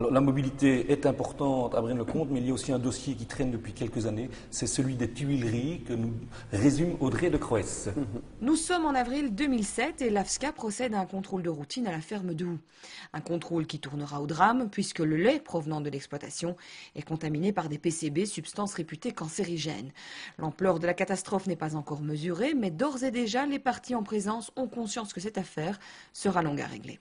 Alors, la mobilité est importante à Braine-le-Comte, mais il y a aussi un dossier qui traîne depuis quelques années, c'est celui des Tuileries que nous résume Audrey de Croès. Nous sommes en avril 2007 et l'AFSCA procède à un contrôle de routine à la ferme de Houx. Un contrôle qui tournera au drame puisque le lait provenant de l'exploitation est contaminé par des PCB, substances réputées cancérigènes. L'ampleur de la catastrophe n'est pas encore mesurée, mais d'ores et déjà, les parties en présence ont conscience que cette affaire sera longue à régler.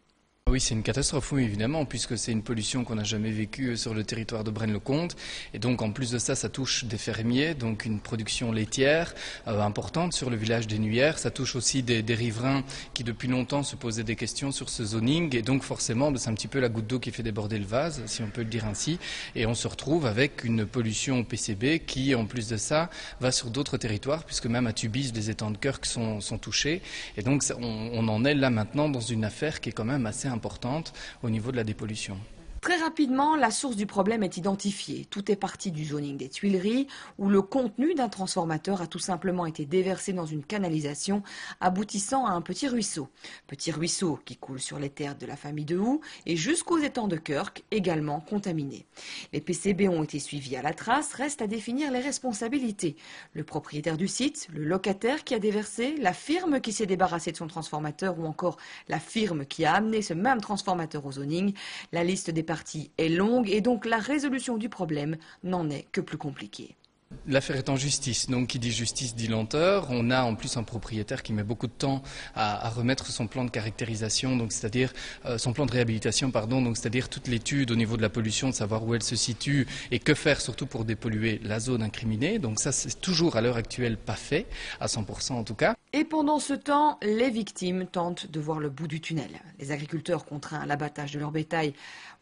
Oui, c'est une catastrophe, oui, évidemment, puisque c'est une pollution qu'on n'a jamais vécue sur le territoire de Braine-le-Comte. Et donc, en plus de ça, ça touche des fermiers, donc une production laitière importante sur le village des Nuyères. Ça touche aussi des riverains qui, depuis longtemps, se posaient des questions sur ce zoning. Et donc, forcément, c'est un petit peu la goutte d'eau qui fait déborder le vase, si on peut le dire ainsi. Et on se retrouve avec une pollution au PCB qui, en plus de ça, va sur d'autres territoires, puisque même à Tubize, les étangs de Kirk sont touchés. Et donc, on en est là maintenant dans une affaire qui est quand même assez importante au niveau de la dépollution. Très rapidement, la source du problème est identifiée. Tout est parti du zoning des Tuileries, où le contenu d'un transformateur a tout simplement été déversé dans une canalisation, aboutissant à un petit ruisseau. Petit ruisseau qui coule sur les terres de la famille de Houx et jusqu'aux étangs de Kirk, également contaminés. Les PCB ont été suivis à la trace, reste à définir les responsabilités. Le propriétaire du site, le locataire qui a déversé, la firme qui s'est débarrassée de son transformateur ou encore la firme qui a amené ce même transformateur au zoning. La liste des partie est longue et donc la résolution du problème n'en est que plus compliquée. L'affaire est en justice, donc qui dit justice dit lenteur. On a en plus un propriétaire qui met beaucoup de temps à remettre son plan de caractérisation, donc c'est-à-dire son plan de réhabilitation, pardon, donc c'est-à-dire toute l'étude au niveau de la pollution, de savoir où elle se situe et que faire surtout pour dépolluer la zone incriminée. Donc ça, c'est toujours à l'heure actuelle pas fait, à 100% en tout cas. Et pendant ce temps, les victimes tentent de voir le bout du tunnel. Les agriculteurs contraints à l'abattage de leur bétail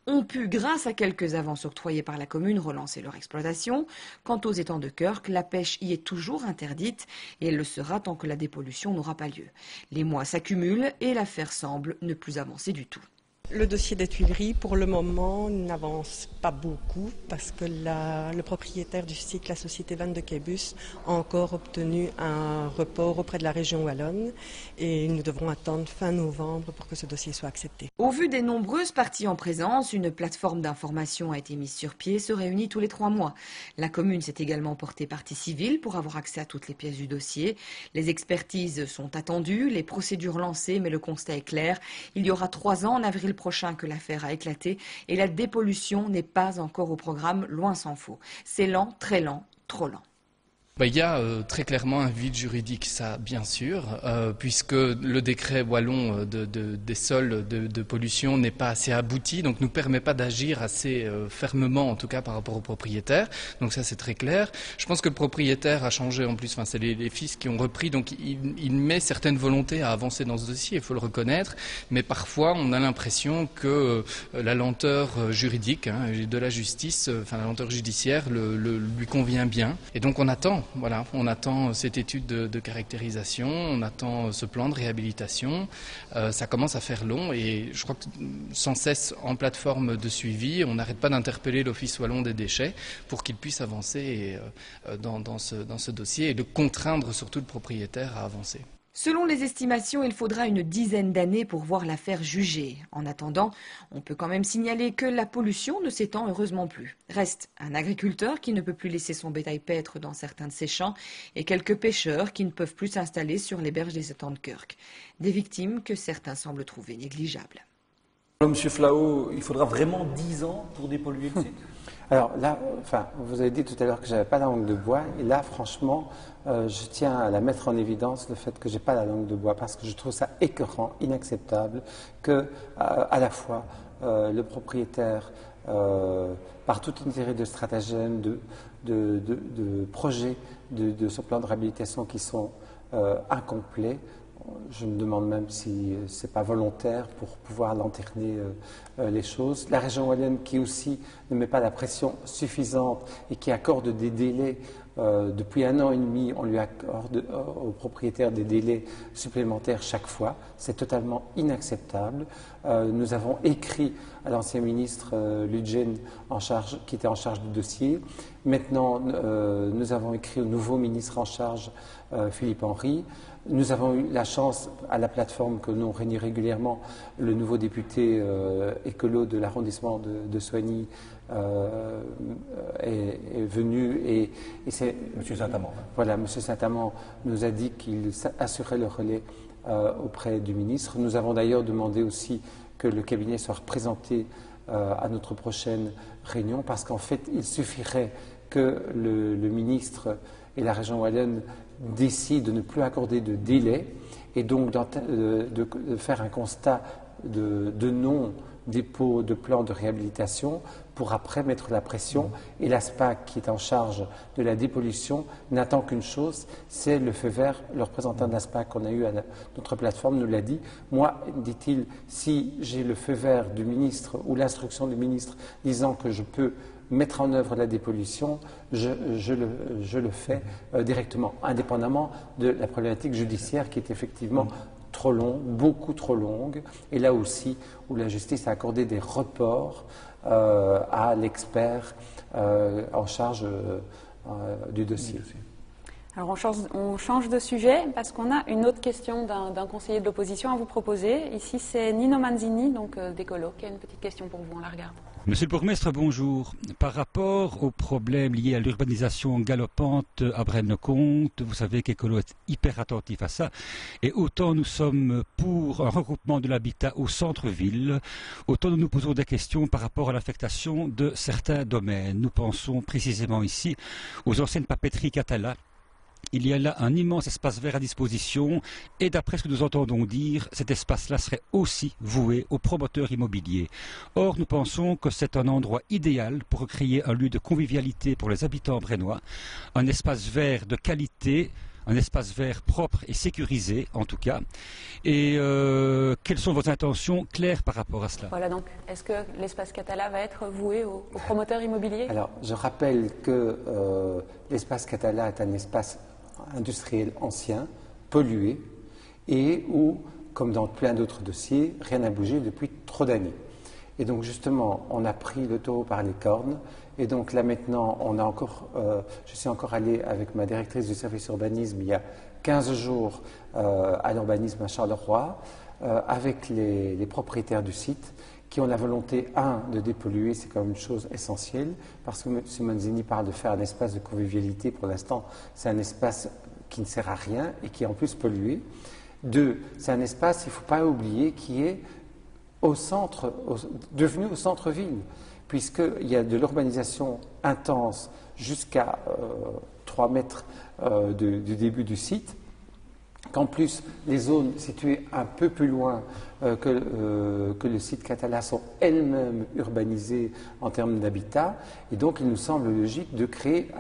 ont pu, grâce à quelques avances octroyées par la commune, relancer leur exploitation. Quant aux étangs de Kirk, la pêche y est toujours interdite et elle le sera tant que la dépollution n'aura pas lieu. Les mois s'accumulent et l'affaire semble ne plus avancer du tout. Le dossier des Tuileries, pour le moment, n'avance pas beaucoup parce que le propriétaire du site, la société Van de Québus, a encore obtenu un report auprès de la région wallonne et nous devrons attendre fin novembre pour que ce dossier soit accepté. Au vu des nombreuses parties en présence, une plateforme d'information a été mise sur pied et se réunit tous les 3 mois. La commune s'est également portée partie civile pour avoir accès à toutes les pièces du dossier. Les expertises sont attendues, les procédures lancées, mais le constat est clair. Il y aura 3 ans, en avril prochain, que l'affaire a éclaté et la dépollution n'est pas encore au programme, loin s'en faut. C'est lent, très lent, trop lent. Il y a très clairement un vide juridique, ça bien sûr, puisque le décret wallon des sols de pollution n'est pas assez abouti, donc ne nous permet pas d'agir assez fermement, en tout cas par rapport au propriétaire. Donc ça c'est très clair. Je pense que le propriétaire a changé en plus, enfin c'est les fils qui ont repris, donc il met certaines volontés à avancer dans ce dossier, il faut le reconnaître, mais parfois on a l'impression que la lenteur juridique de la justice, enfin la lenteur judiciaire lui convient bien, et donc on attend. Voilà, on attend cette étude de caractérisation, on attend ce plan de réhabilitation. Ça commence à faire long et je crois que sans cesse en plateforme de suivi, on n'arrête pas d'interpeller l'Office wallon des déchets pour qu'il puisse avancer dans ce dossier et de contraindre surtout le propriétaire à avancer. Selon les estimations, il faudra une dizaine d'années pour voir l'affaire jugée. En attendant, on peut quand même signaler que la pollution ne s'étend heureusement plus. Reste un agriculteur qui ne peut plus laisser son bétail paître dans certains de ses champs et quelques pêcheurs qui ne peuvent plus s'installer sur les berges des étangs de Kirk. Des victimes que certains semblent trouver négligeables. Monsieur Flao, il faudra vraiment 10 ans pour dépolluer le site? Alors là, vous avez dit tout à l'heure que j'avais pas la langue de bois, et là, franchement, je tiens à la mettre en évidence le fait que j'ai pas la langue de bois, parce que je trouve ça écœurant, inacceptable, que à la fois le propriétaire, par tout intérêt de stratagème, de projets de son plan de réhabilitation qui sont incomplets. Je me demande même si ce n'est pas volontaire pour pouvoir lanterner les choses. La région wallonne qui aussi ne met pas la pression suffisante et qui accorde des délais. Depuis 1 an et demi, on lui accorde aux propriétaires des délais supplémentaires chaque fois. C'est totalement inacceptable. Nous avons écrit à l'ancien ministre Ludgen, qui était en charge du dossier. Maintenant, nous avons écrit au nouveau ministre en charge, Philippe Henry. Nous avons eu la chance, à la plateforme que nous réunit régulièrement, le nouveau député écolo de l'arrondissement de Soigny est venu et c'est... Monsieur Saint-Amand. Voilà, Monsieur Saint-Amand nous a dit qu'il assurait le relais auprès du ministre. Nous avons d'ailleurs demandé aussi que le cabinet soit représenté à notre prochaine réunion, parce qu'en fait, il suffirait que le ministre et la région wallonne décident de ne plus accorder de délai et donc de faire un constat de non-dépôt de plan de réhabilitation pour après mettre la pression. Et l'ASPAC, qui est en charge de la dépollution, n'attend qu'une chose, c'est le feu vert. Le représentant de l'ASPAC qu'on a eu à notre plateforme nous l'a dit. Moi, dit-il, si j'ai le feu vert du ministre ou l'instruction du ministre disant que je peux mettre en œuvre la dépollution, je le fais directement, indépendamment de la problématique judiciaire qui est effectivement trop longue, beaucoup trop longue, et là aussi où la justice a accordé des reports à l'expert en charge du dossier. Alors on change de sujet parce qu'on a une autre question d'un conseiller de l'opposition à vous proposer. Ici c'est Nino Manzini, donc d'Ecolo, qui a une petite question pour vous, on la regarde. Monsieur le bourgmestre, bonjour. Par rapport aux problèmes liés à l'urbanisation galopante à Braine-le-Comte, vous savez qu'Ecolo est hyper attentif à ça, et autant nous sommes pour un regroupement de l'habitat au centre-ville, autant nous nous posons des questions par rapport à l'affectation de certains domaines. Nous pensons précisément ici aux anciennes papeteries Catala. Il y a là un immense espace vert à disposition et d'après ce que nous entendons dire, cet espace-là serait aussi voué aux promoteurs immobiliers. Or, nous pensons que c'est un endroit idéal pour créer un lieu de convivialité pour les habitants brennois, un espace vert de qualité, un espace vert propre et sécurisé en tout cas. Et quelles sont vos intentions claires par rapport à cela? Voilà, donc est-ce que l'espace Catala va être voué aux promoteurs immobiliers? Alors, je rappelle que l'espace Catala est un espace industriel ancien, pollué, et où, comme dans plein d'autres dossiers, rien n'a bougé depuis trop d'années. Et donc justement, on a pris le taureau par les cornes, et donc là maintenant, je suis encore allé avec ma directrice du service urbanisme il y a 15 jours à l'urbanisme à Charleroi, avec les propriétaires du site, qui ont la volonté, de dépolluer, c'est quand même une chose essentielle, parce que M. Manzini parle de faire un espace de convivialité. Pour l'instant, c'est un espace qui ne sert à rien et qui est en plus pollué. 2, c'est un espace, il ne faut pas oublier, qui est devenu au centre-ville, puisqu'il y a de l'urbanisation intense jusqu'à 3 mètres du début du site, qu'en plus les zones situées un peu plus loin que le site Catala sont elles-mêmes urbanisées en termes d'habitat, et donc il nous semble logique de créer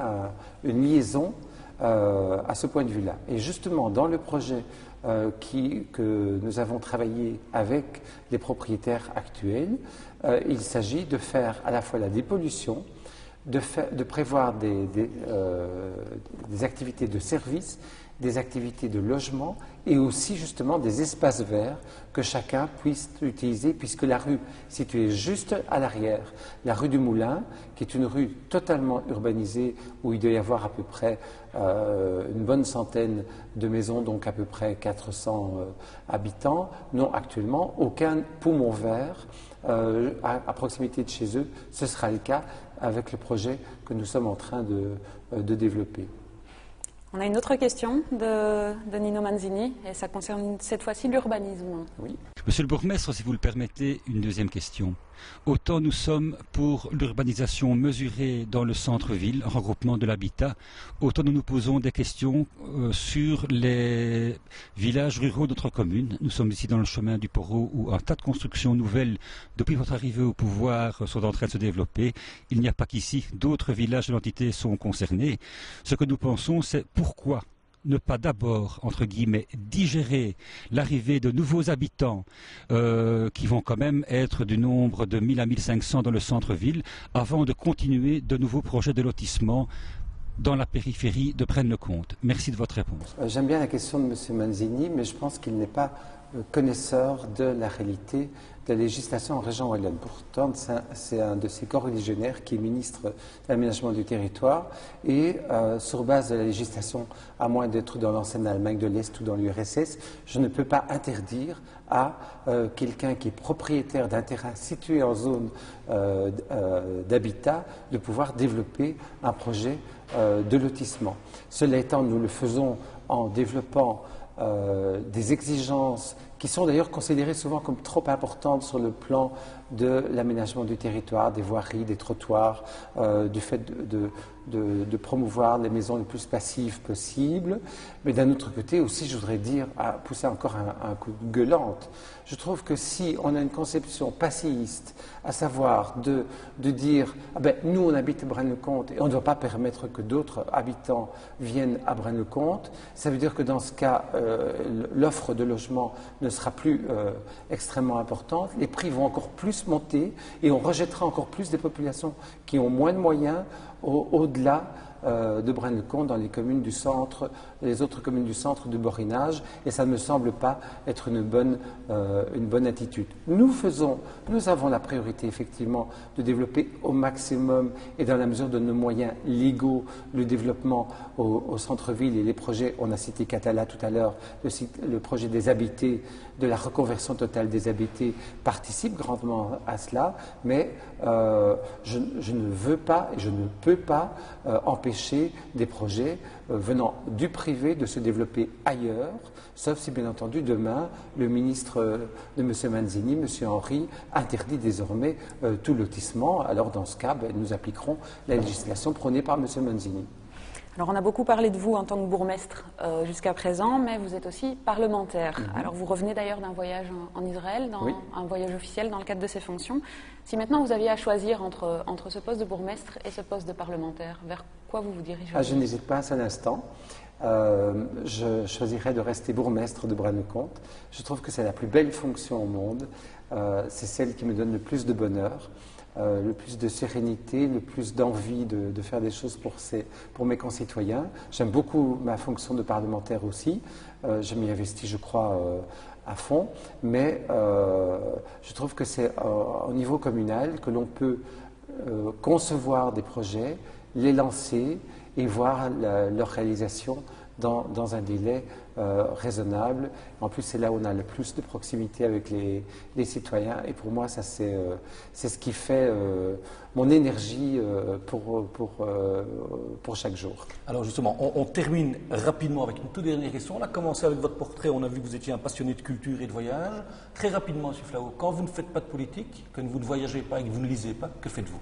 une liaison à ce point de vue-là. Et justement, dans le projet que nous avons travaillé avec les propriétaires actuels, il s'agit de faire à la fois la dépollution, de prévoir des activités de service, des activités de logement et aussi justement des espaces verts que chacun puisse utiliser, puisque la rue située juste à l'arrière, la rue du Moulin, qui est une rue totalement urbanisée où il doit y avoir à peu près une bonne centaine de maisons, donc à peu près 400 habitants, n'ont actuellement aucun poumon vert à proximité de chez eux. Ce sera le cas avec le projet que nous sommes en train de développer. On a une autre question de Nino Manzini, et ça concerne cette fois-ci l'urbanisme. Oui. Monsieur le bourgmestre, si vous le permettez, une deuxième question. Autant nous sommes pour l'urbanisation mesurée dans le centre-ville, regroupement de l'habitat, autant nous nous posons des questions sur les villages ruraux de notre commune. Nous sommes ici dans le chemin du Poro où un tas de constructions nouvelles, depuis votre arrivée au pouvoir, sont en train de se développer. Il n'y a pas qu'ici, d'autres villages de l'entité sont concernés. Ce que nous pensons, c'est pourquoi ne pas d'abord, entre guillemets, digérer l'arrivée de nouveaux habitants qui vont quand même être du nombre de 1000 à 1500 dans le centre-ville, avant de continuer de nouveaux projets de lotissement dans la périphérie de Braine-le-Comte. Merci de votre réponse. J'aime bien la question de M. Manzini, mais je pense qu'il n'est pas connaisseur de la réalité de la législation en région wallonne. Pourtant, c'est un de ces corps religionnaires qui est ministre de l'aménagement du territoire et sur base de la législation, à moins d'être dans l'ancienne Allemagne de l'Est ou dans l'URSS, je ne peux pas interdire à quelqu'un qui est propriétaire d'un terrain situé en zone d'habitat de pouvoir développer un projet de lotissement. Cela étant, nous le faisons en développant des exigences qui sont d'ailleurs considérées souvent comme trop importantes sur le plan de l'aménagement du territoire, des voiries, des trottoirs, du fait de promouvoir les maisons les plus passives possibles. Mais d'un autre côté aussi, je voudrais dire, pousser encore un coup de gueulante, je trouve que si on a une conception passéiste, à savoir de dire ah ben, nous on habite à Braine-le-Comte et on ne doit pas permettre que d'autres habitants viennent à Braine-le-Comte, ça veut dire que dans ce cas, l'offre de logement ne sera plus extrêmement importante, les prix vont encore plus monter et on rejettera encore plus des populations qui ont moins de moyens au-delà de Braine-le-Comte dans les communes du centre, les autres communes du centre du Borinage, et ça ne me semble pas être une bonne attitude. Nous avons la priorité effectivement de développer au maximum et dans la mesure de nos moyens légaux le développement au centre-ville et les projets, on a cité Catala tout à l'heure, le projet des habités, de la reconversion totale des habités participe grandement à cela, mais je ne veux pas et je ne peux pas empêcher des projets venant du privé de se développer ailleurs, sauf si bien entendu demain le ministre de M. Manzini, M. Henry, interdit désormais tout lotissement. Alors dans ce cas, nous appliquerons la législation prônée par M. Manzini. Alors on a beaucoup parlé de vous en tant que bourgmestre jusqu'à présent, mais vous êtes aussi parlementaire. Alors vous revenez d'ailleurs d'un voyage en Israël, un voyage officiel dans le cadre de ces fonctions. Si maintenant vous aviez à choisir entre ce poste de bourgmestre et ce poste de parlementaire, vers quoi vous vous dirigeriez? Je n'hésite pas un seul instant. Je choisirais de rester bourgmestre de Braine-le-Comte. Je trouve que c'est la plus belle fonction au monde. C'est celle qui me donne le plus de bonheur. Le plus de sérénité, le plus d'envie de faire des choses pour mes concitoyens. J'aime beaucoup ma fonction de parlementaire aussi. Je m'y investis, je crois, à fond. Mais je trouve que c'est au niveau communal que l'on peut concevoir des projets, les lancer et voir leur réalisation dans un délai raisonnable. En plus, c'est là où on a le plus de proximité avec les citoyens. Et pour moi, ça c'est ce qui fait mon énergie pour chaque jour. Alors justement, on termine rapidement avec une toute dernière question. On a commencé avec votre portrait. On a vu que vous étiez un passionné de culture et de voyage. Très rapidement, M. Flao, quand vous ne faites pas de politique, que vous ne voyagez pas et que vous ne lisez pas, que faites-vous?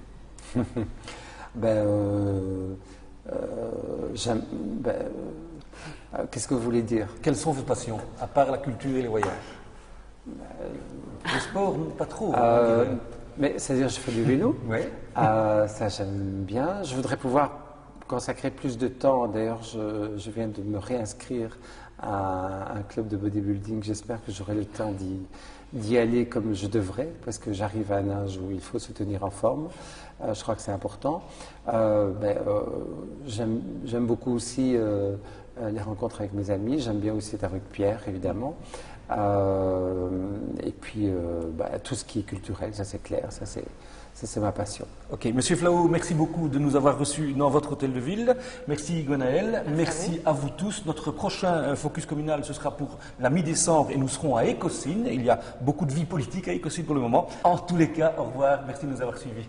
Qu'est-ce que vous voulez dire? Quelles sont vos passions, à part la culture et les voyages? Le sport, pas trop. Mais c'est-à-dire, je fais du vélo. Oui. Ça, j'aime bien. Je voudrais pouvoir consacrer plus de temps. D'ailleurs, je viens de me réinscrire à un club de bodybuilding. J'espère que j'aurai le temps d'y aller comme je devrais, parce que j'arrive à un âge où il faut se tenir en forme. Je crois que c'est important. J'aime beaucoup aussi les rencontres avec mes amis. J'aime bien aussi être avec Pierre, évidemment. Et puis, tout ce qui est culturel, ça c'est clair, ça c'est ma passion. Ok, Monsieur Flao, merci beaucoup de nous avoir reçus dans votre hôtel de ville. Merci Gwenaëlle, merci à vous tous. Notre prochain focus communal, ce sera pour la mi-décembre et nous serons à Écosine. Il y a beaucoup de vie politique à Écosine pour le moment. En tous les cas, au revoir, merci de nous avoir suivis.